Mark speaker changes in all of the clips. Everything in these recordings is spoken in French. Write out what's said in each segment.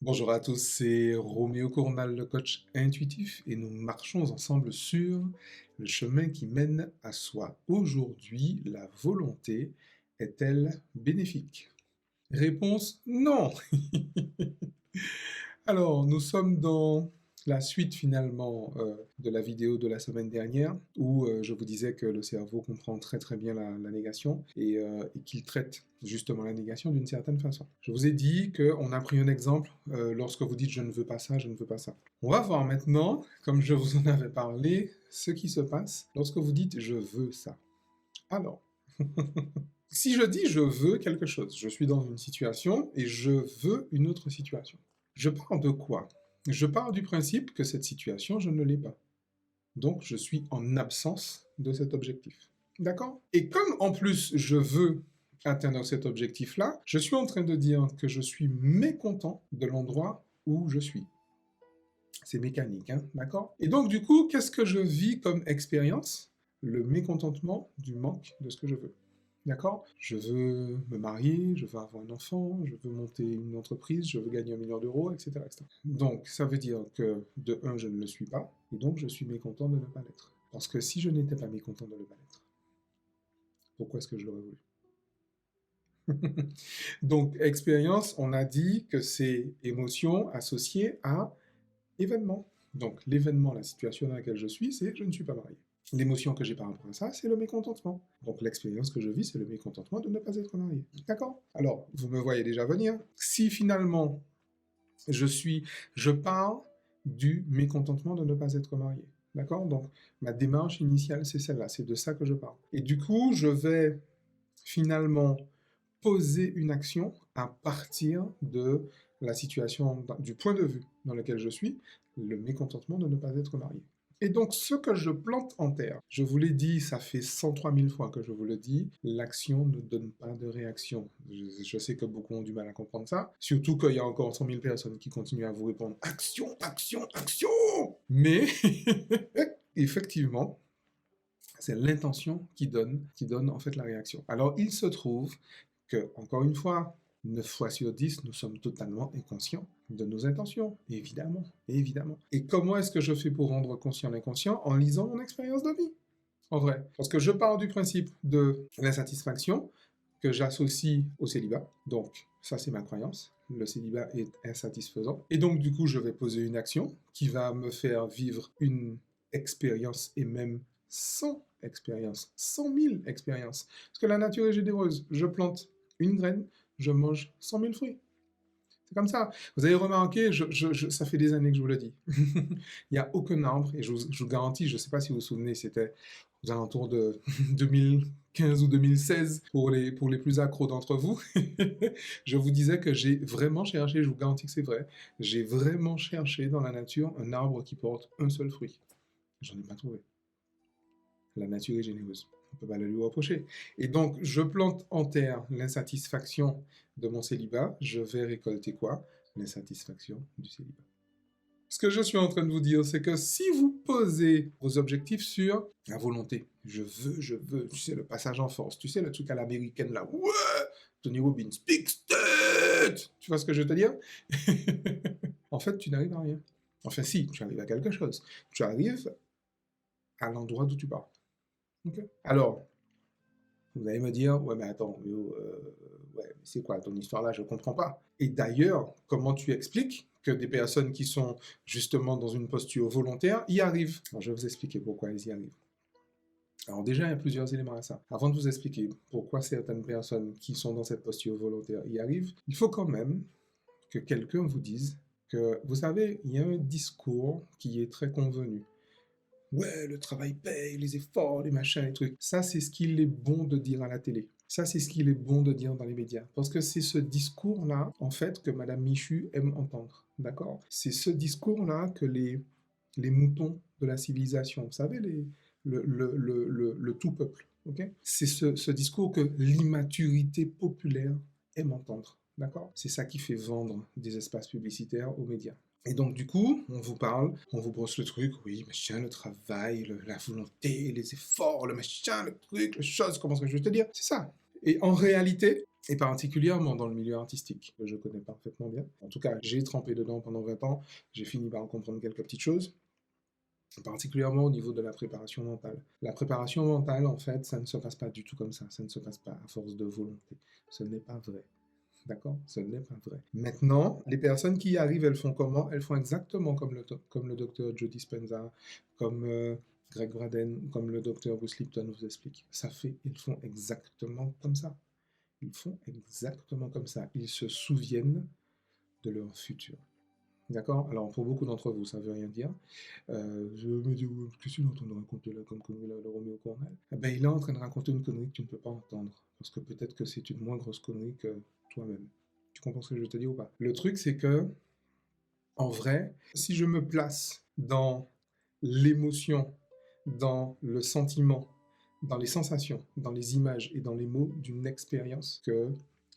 Speaker 1: Bonjour à tous, c'est Roméo Cournal, le coach intuitif, et nous marchons ensemble sur le chemin qui mène à soi. Aujourd'hui, la volonté est-elle bénéfique? Réponse non. Alors, nous sommes dans la suite finalement de la vidéo de la semaine dernière où je vous disais que le cerveau comprend très très bien la négation et qu'il traite justement la négation d'une certaine façon. Je vous ai dit qu'on a pris un exemple lorsque vous dites je ne veux pas ça, je ne veux pas ça. On va voir maintenant, comme je vous en avais parlé, ce qui se passe lorsque vous dites je veux ça. Alors, si je dis je veux quelque chose, je suis dans une situation et je veux une autre situation. Je parle de quoi? Je parle du principe que cette situation, je ne l'ai pas. Donc, je suis en absence de cet objectif. D'accord? Et comme en plus, je veux atteindre cet objectif-là, je suis en train de dire que je suis mécontent de l'endroit où je suis. C'est mécanique, hein? D'accord? Et donc, du coup, qu'est-ce que je vis comme expérience? Le mécontentement du manque de ce que je veux. D'accord? Je veux me marier, je veux avoir un enfant, je veux monter une entreprise, je veux gagner 1 million d'euros, etc., etc. Donc, ça veut dire que, de un, je ne le suis pas, et donc je suis mécontent de ne pas l'être. Parce que si je n'étais pas mécontent de ne pas l'être, pourquoi est-ce que je l'aurais voulu? Donc, expérience, on a dit que c'est émotion associée à événement. Donc, l'événement, la situation dans laquelle je suis, c'est je ne suis pas marié. L'émotion que j'ai par rapport à ça, c'est le mécontentement. Donc l'expérience que je vis, c'est le mécontentement de ne pas être marié. D'accord? Alors, vous me voyez déjà venir. Si finalement, je pars du mécontentement de ne pas être marié. D'accord? Donc, ma démarche initiale, c'est celle-là. C'est de ça que je parle. Et du coup, je vais finalement poser une action à partir de la situation, du point de vue dans lequel je suis, le mécontentement de ne pas être marié. Et donc, ce que je plante en terre, je vous l'ai dit, ça fait 103 000 fois que je vous le dis, l'action ne donne pas de réaction. Je sais que beaucoup ont du mal à comprendre ça, surtout qu'il y a encore 100 000 personnes qui continuent à vous répondre action, action, action. Mais, effectivement, c'est l'intention qui donne en fait la réaction. Alors, il se trouve que, encore une fois, 9 fois sur 10, nous sommes totalement inconscients de nos intentions, évidemment, évidemment. Et comment est-ce que je fais pour rendre conscient l'inconscient? En lisant mon expérience de vie, en vrai. Parce que je pars du principe de l'insatisfaction que j'associe au célibat. Donc, ça, c'est ma croyance. Le célibat est insatisfaisant. Et donc, du coup, je vais poser une action qui va me faire vivre une expérience et même 100 expériences, 100 000 expériences. Parce que la nature est généreuse. Je plante une graine, je mange 100 000 fruits. C'est comme ça. Vous avez remarqué, ça fait des années que je vous le dis. Il n'y a aucun arbre, et je vous garantis, je ne sais pas si vous vous souvenez, c'était aux alentours de 2015 ou 2016 pour les plus accros d'entre vous. Je vous disais que j'ai vraiment cherché, je vous garantis que c'est vrai, j'ai vraiment cherché dans la nature un arbre qui porte un seul fruit. J'en ai pas trouvé. La nature est généreuse. On ne peut pas le lui reprocher. Et donc, je plante en terre l'insatisfaction de mon célibat. Je vais récolter quoi? L'insatisfaction du célibat. Ce que je suis en train de vous dire, c'est que si vous posez vos objectifs sur la volonté, je veux, tu sais, le passage en force, tu sais, le truc à l'américaine là, ouais, Tony Robbins, big state, tu vois ce que je veux te dire? En fait, tu n'arrives à rien. Enfin, si, tu arrives à quelque chose. Tu arrives à l'endroit d'où tu pars. Okay. Alors, vous allez me dire, ouais, mais attends, ouais, c'est quoi ton histoire là? Je ne comprends pas. Et d'ailleurs, comment tu expliques que des personnes qui sont justement dans une posture volontaire y arrivent? Alors, je vais vous expliquer pourquoi elles y arrivent. Alors déjà, il y a plusieurs éléments à ça. Avant de vous expliquer pourquoi certaines personnes qui sont dans cette posture volontaire y arrivent, il faut quand même que quelqu'un vous dise que, vous savez, il y a un discours qui est très convenu. Ouais, le travail paye, les efforts, les machins, les trucs. Ça, c'est ce qu'il est bon de dire à la télé. Ça, c'est ce qu'il est bon de dire dans les médias. Parce que c'est ce discours-là, en fait, que Madame Michu aime entendre. D'accord? C'est ce discours-là que les moutons de la civilisation, vous savez, le tout peuple, ok? C'est ce discours que l'immaturité populaire aime entendre. D'accord? C'est ça qui fait vendre des espaces publicitaires aux médias. Et donc, du coup, on vous parle, on vous brosse le truc, oui, machin, le travail, la volonté, les efforts, le machin, le truc, le chose, comment est-ce que je vais te dire? C'est ça. Et en réalité, et particulièrement dans le milieu artistique, que je connais parfaitement bien. En tout cas, j'ai trempé dedans pendant 20 ans, j'ai fini par en comprendre quelques petites choses, particulièrement au niveau de la préparation mentale. La préparation mentale, en fait, ça ne se passe pas du tout comme ça ne se passe pas à force de volonté. Ce n'est pas vrai. D'accord? Ce n'est pas vrai. Maintenant, les personnes qui y arrivent, elles font comment? Elles font exactement comme le docteur Joe Dispenza, comme Greg Braden, comme le docteur Bruce Lipton vous explique. Ils font exactement comme ça. Ils font exactement comme ça. Ils se souviennent de leur futur. D'accord? Alors, pour beaucoup d'entre vous, ça ne veut rien dire. Je me dis, qu'est-ce qu'il est en train de raconter là, comme connerie, le Roméo Cornell? Eh ben, il est en train de raconter une connerie que tu ne peux pas entendre. Parce que peut-être que c'est une moins grosse connerie que toi-même. Tu comprends ce que je te dis ou pas? Le truc, c'est que, en vrai, si je me place dans l'émotion, dans le sentiment, dans les sensations, dans les images et dans les mots d'une expérience que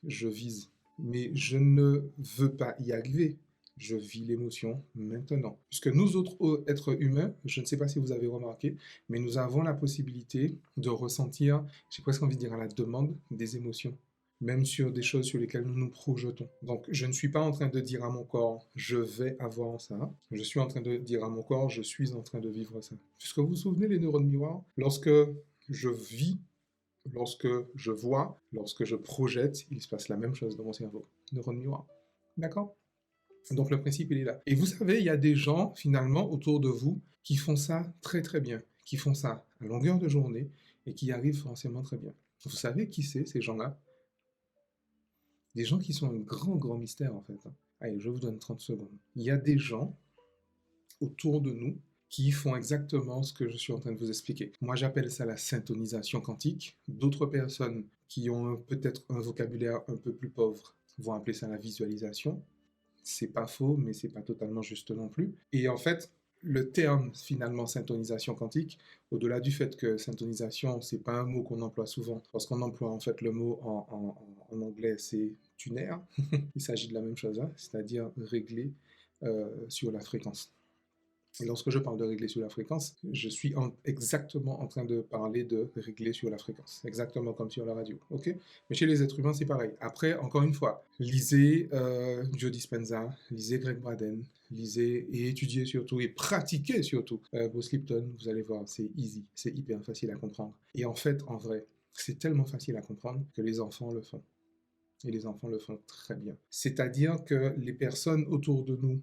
Speaker 1: je vise, mais je ne veux pas y arriver. Je vis l'émotion maintenant. Puisque nous autres êtres humains, je ne sais pas si vous avez remarqué, mais nous avons la possibilité de ressentir, j'ai presque envie de dire à la demande, des émotions, même sur des choses sur lesquelles nous nous projetons. Donc, je ne suis pas en train de dire à mon corps, je vais avoir ça. Je suis en train de dire à mon corps, je suis en train de vivre ça. Puisque vous vous souvenez, les neurones miroirs, lorsque je vis, lorsque je vois, lorsque je projette, il se passe la même chose dans mon cerveau. Neurones miroirs. D'accord? Donc, le principe, il est là. Et vous savez, il y a des gens, finalement, autour de vous, qui font ça très, très bien, qui font ça à longueur de journée et qui y arrivent forcément très bien. Vous savez qui c'est, ces gens-là? Des gens qui sont un grand, grand mystère, en fait. Allez, je vous donne 30 secondes. Il y a des gens autour de nous qui font exactement ce que je suis en train de vous expliquer. Moi, j'appelle ça la syntonisation quantique. D'autres personnes qui ont peut-être un vocabulaire un peu plus pauvre vont appeler ça la visualisation. C'est pas faux, mais c'est pas totalement juste non plus. Et en fait, le terme finalement syntonisation quantique, au-delà du fait que syntonisation, c'est pas un mot qu'on emploie souvent, parce qu'on emploie en fait le mot en anglais, c'est tuner. Il s'agit de la même chose, hein, c'est-à-dire régler sur la fréquence. Et lorsque je parle de régler sur la fréquence, je suis exactement en train de parler de régler sur la fréquence, exactement comme sur la radio, ok? Mais chez les êtres humains, c'est pareil. Après, encore une fois, lisez Joe Dispenza, lisez Greg Braden, lisez et étudiez surtout, et pratiquez surtout Bruce Lipton, vous allez voir, c'est easy, c'est hyper facile à comprendre. Et en fait, en vrai, c'est tellement facile à comprendre que les enfants le font. Et les enfants le font très bien. C'est-à-dire que les personnes autour de nous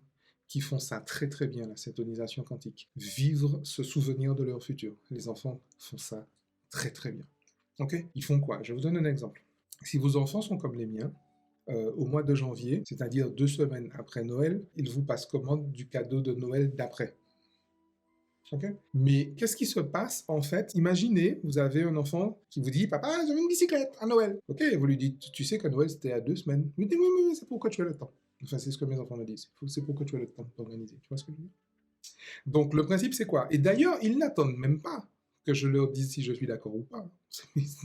Speaker 1: qui font ça très très bien, la syntonisation quantique, vivre ce souvenir de leur futur. Les enfants font ça très très bien. Ok? Ils font quoi? Je vous donne un exemple. Si vos enfants sont comme les miens, au mois de janvier, c'est-à-dire 2 semaines après Noël, ils vous passent commande du cadeau de Noël d'après. Okay. Mais qu'est-ce qui se passe en fait? Imaginez, vous avez un enfant qui vous dit, papa, j'ai une bicyclette à Noël. Ok, vous lui dites, tu sais que Noël c'était à 2 semaines. Il me dit, oui, c'est pour que tu aies le temps. Enfin, c'est ce que mes enfants me disent. C'est pour que tu aies le temps d'organiser. Tu vois ce que je veux dire? Donc le principe c'est quoi? Et d'ailleurs, ils n'attendent même pas que je leur dise si je suis d'accord ou pas.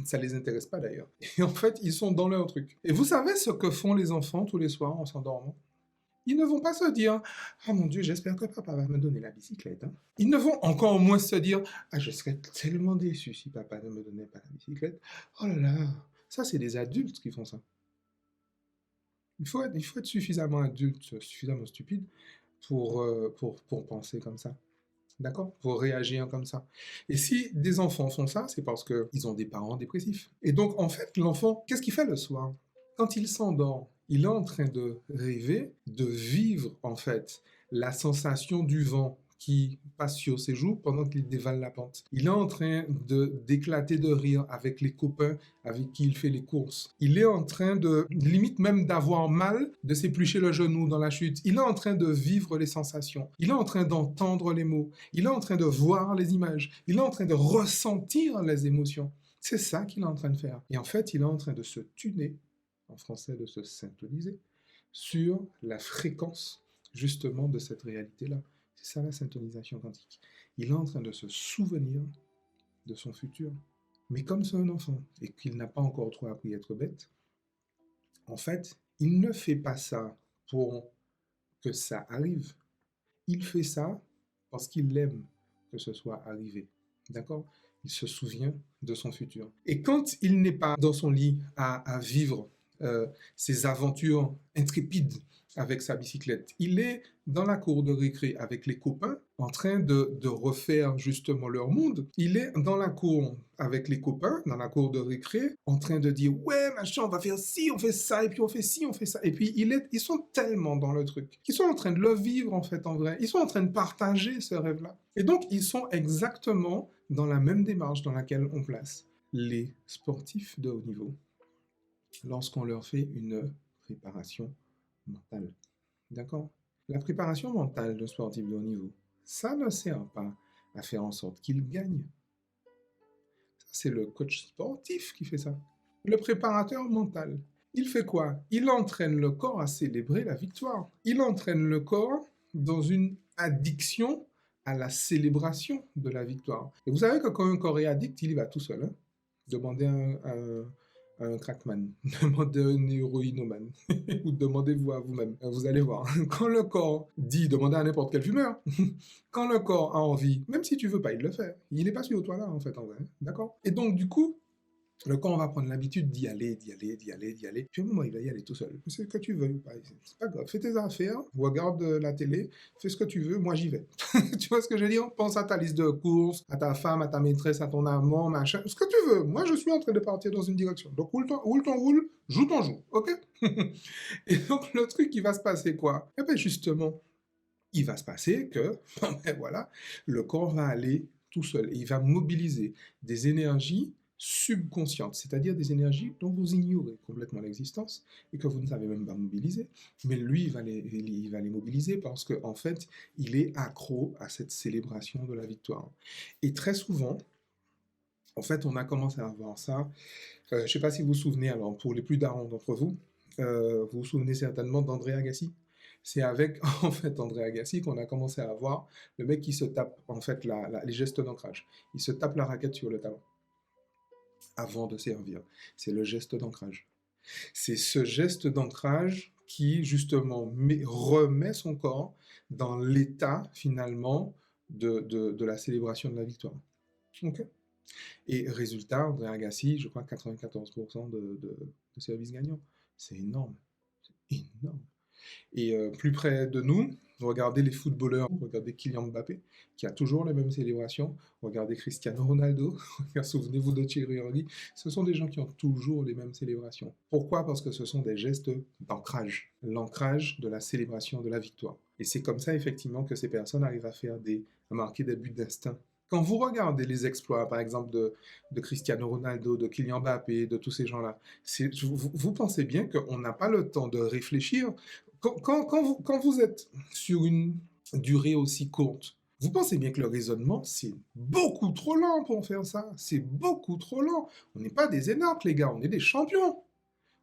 Speaker 1: Ça les intéresse pas d'ailleurs. Et en fait, ils sont dans leur truc. Et vous savez ce que font les enfants tous les soirs en s'endormant? Ils ne vont pas se dire « Ah mon Dieu, j'espère que papa va me donner la bicyclette. Hein. » Ils ne vont encore moins se dire « Ah, je serais tellement déçu si papa ne me donnait pas la bicyclette. » Oh là là, ça c'est des adultes qui font ça. Il faut être suffisamment adulte, suffisamment stupide pour penser comme ça. D'accord? Pour réagir comme ça. Et si des enfants font ça, c'est parce qu'ils ont des parents dépressifs. Et donc, en fait, l'enfant, qu'est-ce qu'il fait le soir? Quand il s'endort, il est en train de rêver, de vivre, en fait, la sensation du vent qui passe sur ses joues pendant qu'il dévale la pente. Il est en train d'éclater de rire avec les copains avec qui il fait les courses. Il est en train de, limite même d'avoir mal, de s'éplucher le genou dans la chute. Il est en train de vivre les sensations. Il est en train d'entendre les mots. Il est en train de voir les images. Il est en train de ressentir les émotions. C'est ça qu'il est en train de faire. Et en fait, il est en train de se tuner, en français de se syntoniser, sur la fréquence justement de cette réalité-là. C'est ça la syntonisation quantique. Il est en train de se souvenir de son futur. Mais comme c'est un enfant et qu'il n'a pas encore trop appris à être bête, en fait, il ne fait pas ça pour que ça arrive. Il fait ça parce qu'il aime que ce soit arrivé. D'accord? Il se souvient de son futur. Et quand il n'est pas dans son lit à vivre euh, ses aventures intrépides avec sa bicyclette. Il est dans la cour de récré avec les copains en train de refaire justement leur monde. Il est dans la cour avec les copains, dans la cour de récré, en train de dire ouais machin, on va faire ci, on fait ça, et puis on fait ci, on fait ça. Et puis ils sont tellement dans le truc, ils sont en train de le vivre en fait en vrai. Ils sont en train de partager ce rêve-là. Et donc ils sont exactement dans la même démarche dans laquelle on place les sportifs de haut niveau lorsqu'on leur fait une préparation mentale. D'accord? La préparation mentale d'un sportif de haut niveau, ça ne sert pas à faire en sorte qu'il gagne. C'est le coach sportif qui fait ça. Le préparateur mental, il fait quoi? Il entraîne le corps à célébrer la victoire. Il entraîne le corps dans une addiction à la célébration de la victoire. Et vous savez que quand un corps est addict, il y va tout seul. Hein. Demandez un crackman, demandez un héroïnomane, ou demandez-vous à vous-même. Vous allez voir. Quand le corps dit, demandez à n'importe quel fumeur, quand le corps a envie, même si tu veux pas, il le fait. Il n'est pas sur toi là, en fait, en vrai. D'accord? Et donc, du coup, le corps va prendre l'habitude d'y aller, d'y aller, d'y aller, d'y aller. Puis à un moment, il va y aller tout seul. C'est ce que tu veux. C'est pas grave. Fais tes affaires, regarde la télé, fais ce que tu veux, moi j'y vais. Tu vois ce que je veux dire? Pense à ta liste de courses, à ta femme, à ta maîtresse, à ton amant, machin. Ce que tu veux. Moi, je suis en train de partir dans une direction. Donc, roule ton roule, joue ton joue. OK? Et donc, le truc qui va se passer quoi? Eh bien, justement, il va se passer que, bon, ben voilà, le corps va aller tout seul et il va mobiliser des énergies subconscientes, c'est-à-dire des énergies dont vous ignorez complètement l'existence et que vous ne savez même pas mobiliser. Mais lui, il va les mobiliser parce qu'en fait, il est accro à cette célébration de la victoire. Et très souvent, en fait, on a commencé à voir ça. Je ne sais pas si vous vous souvenez, alors pour les plus darons d'entre vous, vous vous souvenez certainement d'André Agassi. C'est avec, en fait, André Agassi qu'on a commencé à voir le mec qui se tape, en fait, les gestes d'ancrage. Il se tape la raquette sur le talon avant de servir. C'est le geste d'ancrage. C'est ce geste d'ancrage qui, justement, remet son corps dans l'état, finalement, de la célébration de la victoire. OK? Et résultat, André Agassi, je crois 94% de services gagnants. C'est énorme. C'est énorme. Et plus près de nous, regardez les footballeurs, regardez Kylian Mbappé, qui a toujours les mêmes célébrations, regardez Cristiano Ronaldo, souvenez-vous de Thierry Henry, ce sont des gens qui ont toujours les mêmes célébrations. Pourquoi? Parce que ce sont des gestes d'ancrage, l'ancrage de la célébration de la victoire. Et c'est comme ça, effectivement, que ces personnes arrivent à marquer des buts d'instinct. Quand vous regardez les exploits, par exemple, de Cristiano Ronaldo, de Kylian Mbappé, de tous ces gens-là, vous pensez bien qu'on n'a pas le temps de réfléchir quand vous êtes sur une durée aussi courte, vous pensez bien que le raisonnement, c'est beaucoup trop lent pour faire ça. C'est beaucoup trop lent. On n'est pas des énarques, les gars, on est des champions.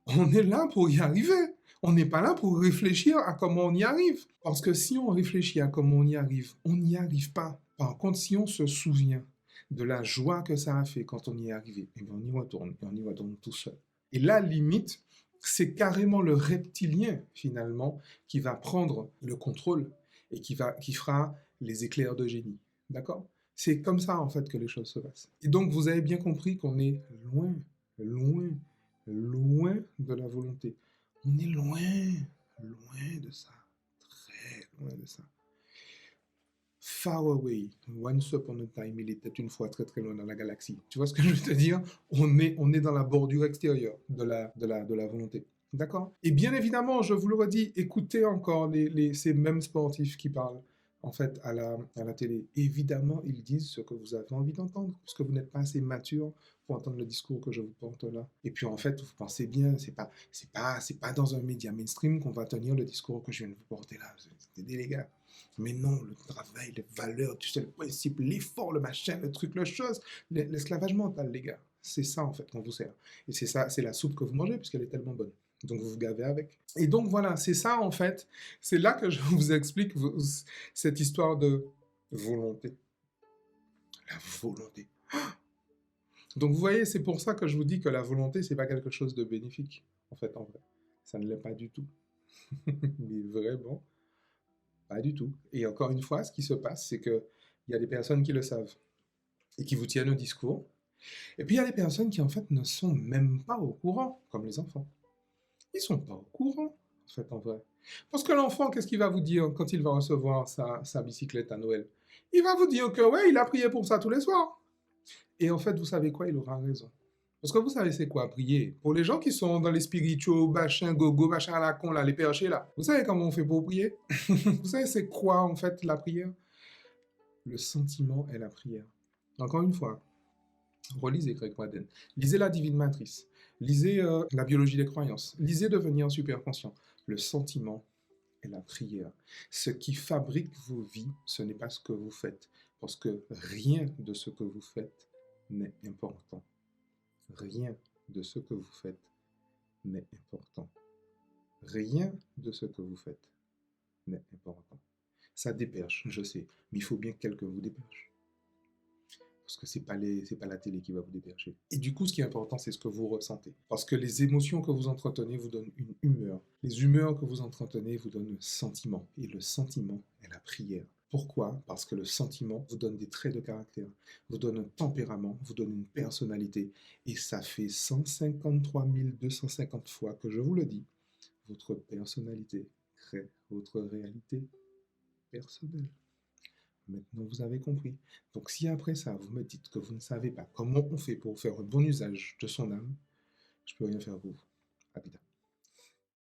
Speaker 1: On est là pour y arriver. On n'est pas là pour réfléchir à comment on y arrive. Parce que si on réfléchit à comment on n'y arrive pas. Par contre, si on se souvient de la joie que ça a fait quand on y est arrivé, et bien on y retourne tout seul. Et là, limite, c'est carrément le reptilien, finalement, qui va prendre le contrôle et qui fera les éclairs de génie. D'accord? C'est comme ça, en fait, que les choses se passent. Et donc, vous avez bien compris qu'on est loin, loin, loin de la volonté. On est loin, loin de ça. Très loin de ça. Far away, once upon a time, il était une fois très très loin dans la galaxie. Tu vois ce que je veux te dire? On est dans la bordure extérieure de la volonté. D'accord? Et bien évidemment, je vous le redis, écoutez encore ces mêmes sportifs qui parlent en fait à la télé. Évidemment, ils disent ce que vous avez envie d'entendre, parce que vous n'êtes pas assez mature pour entendre le discours que je vous porte là. Et puis en fait, vous pensez bien, c'est pas dans un média mainstream qu'on va tenir le discours que je viens de vous porter là. C'est des les gars. Mais non, le travail, les valeurs, tu sais, le principe, l'effort, le machin, le truc, le chose, l'esclavage mental, les gars. C'est ça, en fait, qu'on vous sert. Et c'est ça, c'est la soupe que vous mangez, puisqu'elle est tellement bonne. Donc, vous vous gavez avec. Et donc, voilà, c'est ça, en fait. C'est là que je vous explique cette histoire de volonté. La volonté. Donc, vous voyez, c'est pour ça que je vous dis que la volonté, c'est pas quelque chose de bénéfique, en fait, en vrai. Ça ne l'est pas du tout. Mais vraiment, pas du tout. Et encore une fois, ce qui se passe, c'est qu'il y a des personnes qui le savent et qui vous tiennent au discours. Et puis, il y a des personnes qui, en fait, ne sont même pas au courant, comme les enfants. Ils sont pas au courant, en fait, en vrai. Parce que l'enfant, qu'est-ce qu'il va vous dire quand il va recevoir sa bicyclette à Noël? Il va vous dire que, ouais, il a prié pour ça tous les soirs. Et en fait, vous savez quoi? Il aura raison. Parce que vous savez, c'est quoi prier? Pour les gens qui sont dans les spirituaux, machin, gogo, machin à la con, là, les perchés, là. Vous savez comment on fait pour prier? Vous savez, c'est quoi, en fait, la prière? Le sentiment est la prière. Encore une fois, relisez Greg Braden, lisez la Divine Matrice, lisez la biologie des croyances, lisez Devenir super conscient. Le sentiment est la prière. Ce qui fabrique vos vies, ce n'est pas ce que vous faites, parce que rien de ce que vous faites n'est important. Rien de ce que vous faites n'est important. Rien de ce que vous faites n'est important. Ça déperche, je sais, mais il faut bien que quelqu'un vous déperche. Parce que c'est pas la télé qui va vous dépercher. Et du coup, ce qui est important, c'est ce que vous ressentez. Parce que les émotions que vous entretenez vous donnent une humeur. Les humeurs que vous entretenez vous donnent un sentiment. Et le sentiment est la prière. Pourquoi? Parce que le sentiment vous donne des traits de caractère, vous donne un tempérament, vous donne une personnalité. Et ça fait 153 250 fois que je vous le dis, votre personnalité crée votre réalité personnelle. Maintenant, vous avez compris. Donc, si après ça, vous me dites que vous ne savez pas comment on fait pour faire un bon usage de son âme, je peux rien faire pour vous. À plus tard.